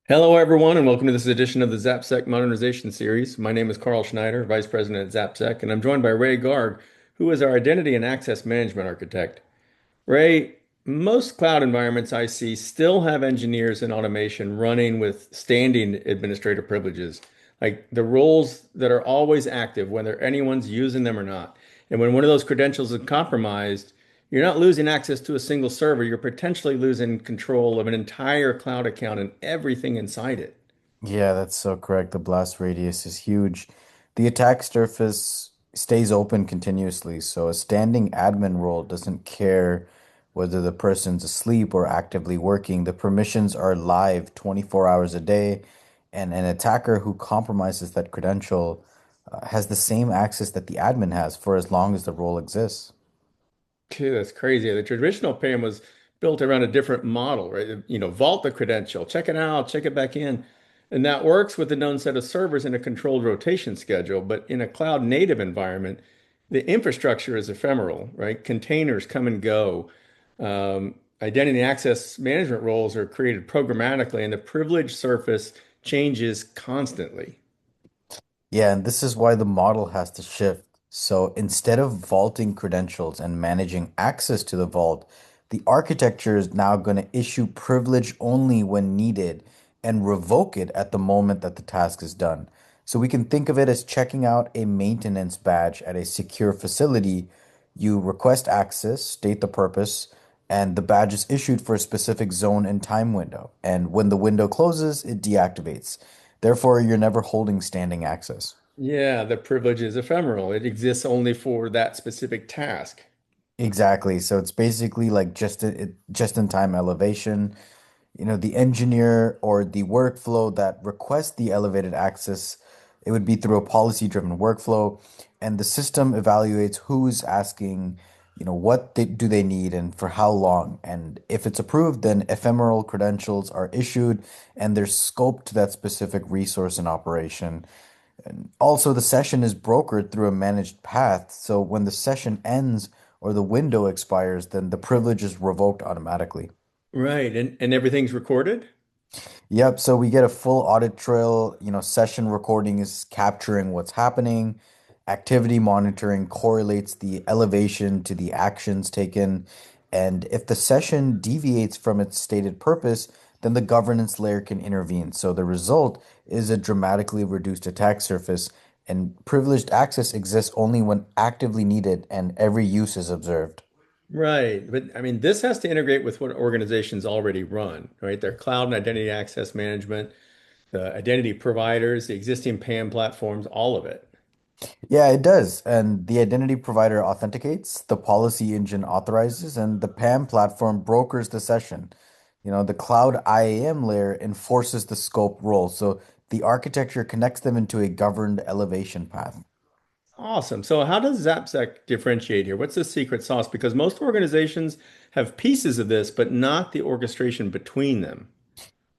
Hello, everyone, and welcome to this edition of the ZapSec Modernization Series. My name is Carl Schneider, Vice President at ZapSec, and I'm joined by Ray Garg, who is our Identity and Access Management Architect. Ray, most cloud environments I see still have engineers and automation running with standing administrator privileges, like the roles that are always active, whether anyone's using them or not. And when one of those credentials is compromised, you're not losing access to a single server, you're potentially losing control of an entire cloud account and everything inside it. Yeah, that's so correct. The blast radius is huge. The attack surface stays open continuously, so a standing admin role doesn't care whether the person's asleep or actively working. The permissions are live 24 hours a day, and an attacker who compromises that credential has the same access that the admin has for as long as the role exists. Dude, that's crazy. The traditional PAM was built around a different model, right? Vault the credential, check it out, check it back in. And that works with a known set of servers in a controlled rotation schedule. But in a cloud native environment, the infrastructure is ephemeral, right? Containers come and go. Identity access management roles are created programmatically, and the privilege surface changes constantly. Yeah, and this is why the model has to shift. So instead of vaulting credentials and managing access to the vault, the architecture is now going to issue privilege only when needed and revoke it at the moment that the task is done. So we can think of it as checking out a maintenance badge at a secure facility. You request access, state the purpose, and the badge is issued for a specific zone and time window. And when the window closes, it deactivates. Therefore, you're never holding standing access. Yeah, the privilege is ephemeral. It exists only for that specific task. Exactly. So it's basically like just in time elevation. The engineer or the workflow that requests the elevated access, it would be through a policy-driven workflow, and the system evaluates who's asking, do they need and for how long. And if it's approved, then ephemeral credentials are issued and they're scoped to that specific resource and operation. And also, the session is brokered through a managed path. So when the session ends or the window expires, then the privilege is revoked automatically. Right. And everything's recorded? Yep. So we get a full audit trail. Session recording is capturing what's happening. Activity monitoring correlates the elevation to the actions taken. And if the session deviates from its stated purpose, then the governance layer can intervene. So the result is a dramatically reduced attack surface, and privileged access exists only when actively needed and every use is observed. Right. But I mean, this has to integrate with what organizations already run, right? Their cloud and identity access management, the identity providers, the existing PAM platforms, all of it. Yeah, it does. And the identity provider authenticates, the policy engine authorizes, and the PAM platform brokers the session. The cloud IAM layer enforces the scope role. So the architecture connects them into a governed elevation path. Awesome. So how does ZapSec differentiate here? What's the secret sauce? Because most organizations have pieces of this, but not the orchestration between them.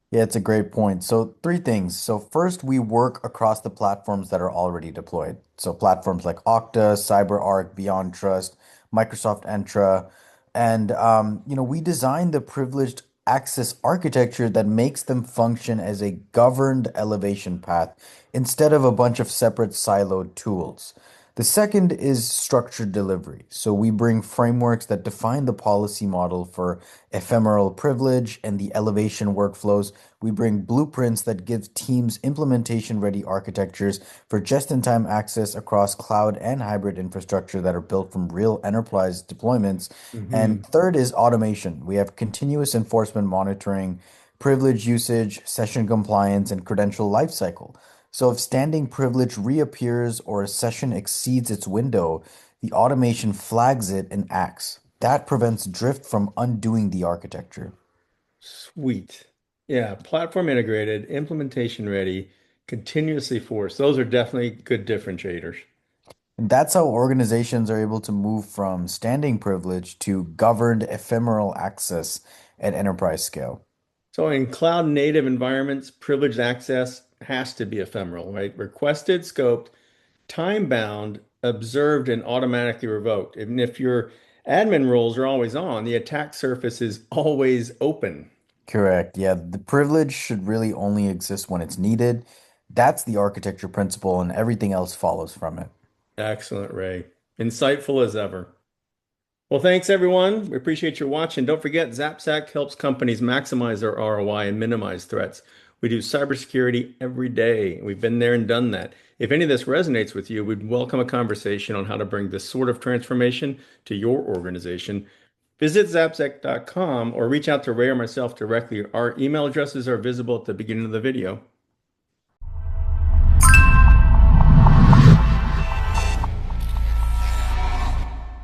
Yeah, it's a great point. So, three things. So, first, we work across the platforms that are already deployed. So, platforms like Okta, CyberArk, Beyond Trust, Microsoft Entra, and we design the privileged access architecture that makes them function as a governed elevation path instead of a bunch of separate siloed tools. The second is structured delivery. So we bring frameworks that define the policy model for ephemeral privilege and the elevation workflows. We bring blueprints that give teams implementation-ready architectures for just-in-time access across cloud and hybrid infrastructure that are built from real enterprise deployments. And Hmm. third is automation. We have continuous enforcement monitoring, privilege usage, session compliance, and credential lifecycle. So if standing privilege reappears or a session exceeds its window, the automation flags it and acts. That prevents drift from undoing the architecture. Sweet. Yeah, platform integrated, implementation ready, continuously forced. Those are definitely good differentiators. And that's how organizations are able to move from standing privilege to governed ephemeral access at enterprise scale. So in cloud native environments, privileged access has to be ephemeral, right? Requested, scoped, time bound, observed, and automatically revoked. Even if your admin roles are always on, the attack surface is always open. Correct. Yeah, the privilege should really only exist when it's needed. That's the architecture principle, and everything else follows from it. Excellent, Ray. Insightful as ever. Well, thanks everyone. We appreciate your watching. Don't forget, ZapSec helps companies maximize their ROI and minimize threats. We do cybersecurity every day. We've been there and done that. If any of this resonates with you, we'd welcome a conversation on how to bring this sort of transformation to your organization. Visit zapsec.com or reach out to Ray or myself directly. Our email addresses are visible at the beginning of the video.